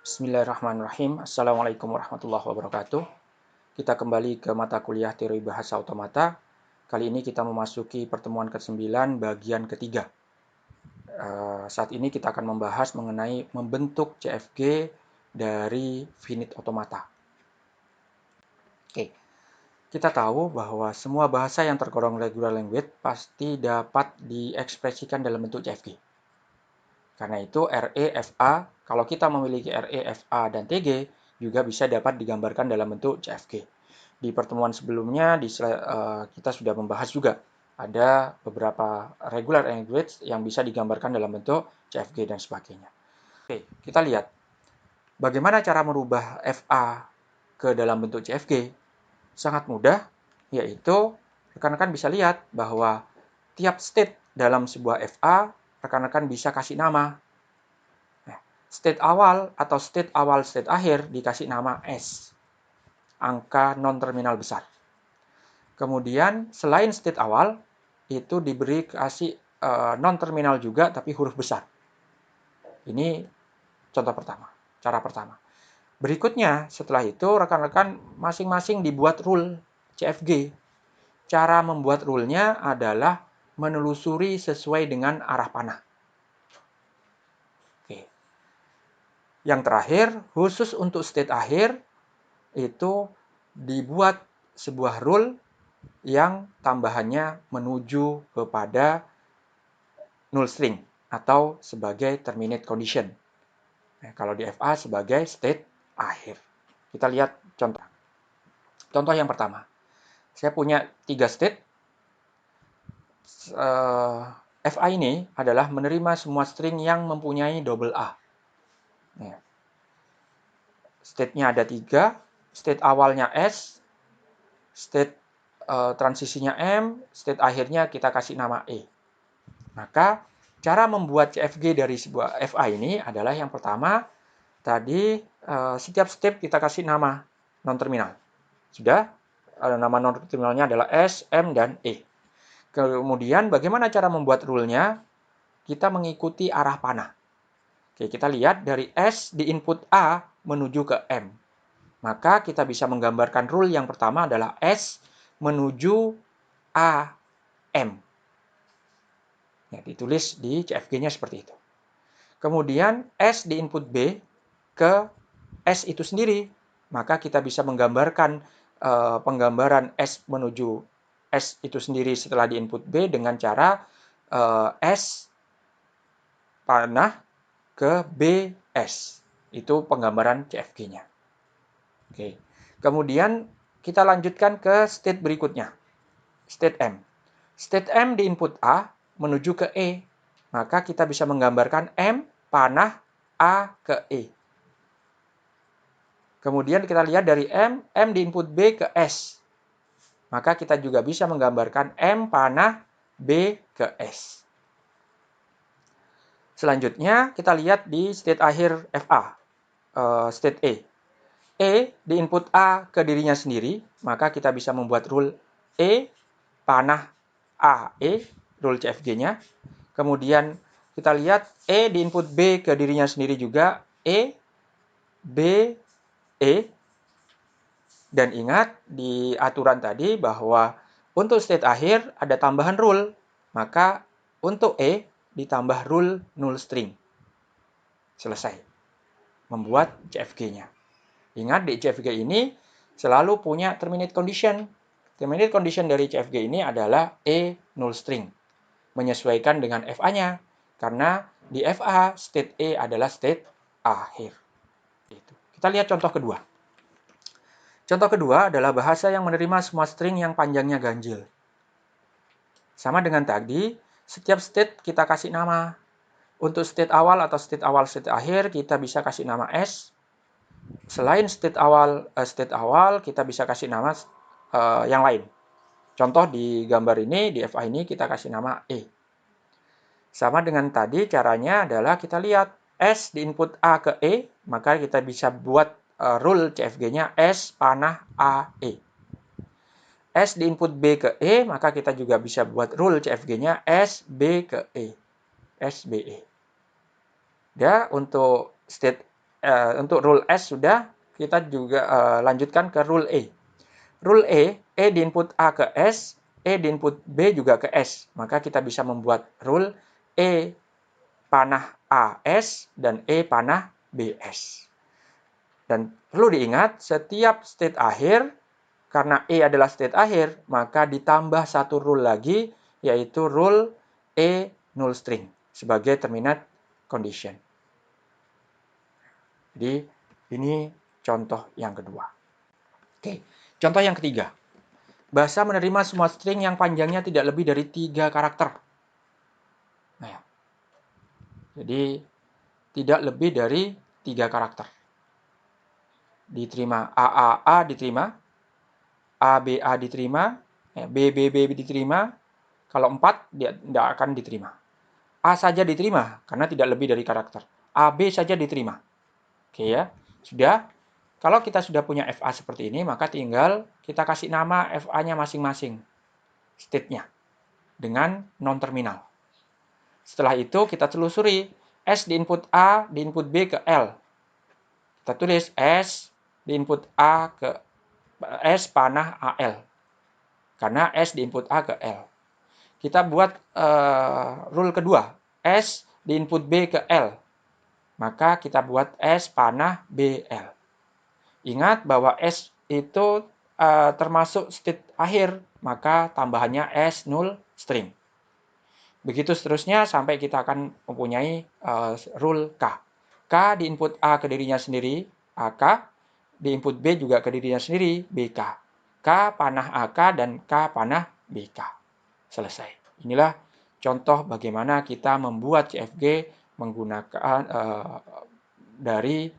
Bismillahirrahmanirrahim. Assalamualaikum warahmatullahi wabarakatuh. Kita kembali ke mata kuliah teori bahasa otomata. Kali ini kita memasuki pertemuan ke-9 bagian ketiga. Saat ini kita akan membahas mengenai membentuk CFG dari finite otomata. Oke, kita tahu bahwa semua bahasa yang tergolong regular language pasti dapat diekspresikan dalam bentuk CFG. Karena itu RE, FA, kalau kita memiliki RE, FA, dan TG, juga bisa dapat digambarkan dalam bentuk CFG. Di pertemuan sebelumnya, kita sudah membahas juga ada beberapa regular language yang bisa digambarkan dalam bentuk CFG dan sebagainya. Oke, kita lihat bagaimana cara merubah FA ke dalam bentuk CFG. Sangat mudah, yaitu rekan-rekan bisa lihat bahwa tiap state dalam sebuah FA, rekan-rekan bisa kasih nama. State awal atau state awal state akhir dikasih nama S, angka non-terminal besar. Kemudian selain state awal, itu diberi kasih non-terminal juga tapi huruf besar. Ini contoh pertama, cara pertama. Berikutnya, setelah itu rekan-rekan masing-masing dibuat rule CFG. Cara membuat rule-nya adalah menelusuri sesuai dengan arah panah. Oke. Yang terakhir, khusus untuk state akhir, itu dibuat sebuah rule yang tambahannya menuju kepada null string atau sebagai terminate condition. Nah, kalau di FA sebagai state akhir. Kita lihat contoh. Contoh yang pertama. Saya punya 3 state. FA ini adalah menerima semua string yang mempunyai double A. Nah, state-nya ada 3. State awalnya S, state transisinya M, state akhirnya kita kasih nama E. Maka cara membuat CFG dari sebuah FA ini adalah yang pertama, tadi setiap step kita kasih nama non-terminal. Sudah, nama non-terminalnya adalah S, M, dan E. Kemudian bagaimana cara membuat rule-nya? Kita mengikuti arah panah. Oke, kita lihat dari S di input A menuju ke M. Maka kita bisa menggambarkan rule yang pertama adalah S menuju A, M. Ya, ditulis di CFG-nya seperti itu. Kemudian S di input B ke S itu sendiri. Maka kita bisa menggambarkan penggambaran S menuju S itu sendiri setelah di input B dengan cara S panah ke BS. Itu penggambaran CFG-nya. Oke. Kemudian kita lanjutkan ke state berikutnya. State M. State M di input A menuju ke E. Maka kita bisa menggambarkan M panah A ke E. Kemudian kita lihat dari M di input B ke S. Maka kita juga bisa menggambarkan M panah B ke S. Selanjutnya kita lihat di state akhir FA, state E. E di input A ke dirinya sendiri, maka kita bisa membuat rule E panah A, E, rule CFG-nya. Kemudian kita lihat E di input B ke dirinya sendiri juga, E, B, E. Dan ingat di aturan tadi bahwa untuk state akhir ada tambahan rule. Maka untuk E ditambah rule null string. Selesai. Membuat CFG-nya. Ingat di CFG ini selalu punya terminate condition. Terminate condition dari CFG ini adalah E null string. Menyesuaikan dengan FA-nya. Karena di FA state E adalah state akhir. Kita lihat contoh kedua. Contoh kedua adalah bahasa yang menerima semua string yang panjangnya ganjil. Sama dengan tadi, setiap state kita kasih nama. Untuk state awal atau state awal state akhir kita bisa kasih nama S. Selain state awal kita bisa kasih nama yang lain. Contoh di gambar ini, di FA ini kita kasih nama E. Sama dengan tadi, caranya adalah kita lihat S di input A ke E, maka kita bisa buat rule CFG-nya S panah A, E. S di input B ke E, maka kita juga bisa buat rule CFG-nya S, B ke E. S, B, E. Ya, untuk state untuk rule S sudah, kita juga lanjutkan ke rule E. Rule E di input A ke S, E di input B juga ke S. Maka kita bisa membuat rule E panah AS dan E panah BS. Dan perlu diingat, setiap state akhir, karena E adalah state akhir, maka ditambah satu rule lagi, yaitu rule E null string sebagai terminate condition. Jadi, ini contoh yang kedua. Oke, contoh yang ketiga. Bahasa menerima semua string yang panjangnya tidak lebih dari 3 karakter. Nah, jadi, tidak lebih dari 3 karakter. Diterima AAA diterima, ABA diterima, BBB diterima. Kalau 4, dia tidak akan diterima. A saja diterima, karena tidak lebih dari karakter. AB saja diterima. Oke ya, sudah. Kalau kita sudah punya FA seperti ini, maka tinggal kita kasih nama FA-nya masing-masing, state-nya, dengan non-terminal. Setelah itu kita telusuri, S di input A, di input B ke L. Kita tulis S di input A ke S panah AL. Karena S di input A ke L. Kita buat rule kedua, S di input B ke L. Maka kita buat S panah BL. Ingat bahwa S itu termasuk state akhir, maka tambahannya S null string. Begitu seterusnya sampai kita akan mempunyai rule K. K di input A ke dirinya sendiri, AK. Di input B juga ke dirinya sendiri, BK. K panah AK dan K panah BK. Selesai. Inilah contoh bagaimana kita membuat CFG menggunakan dari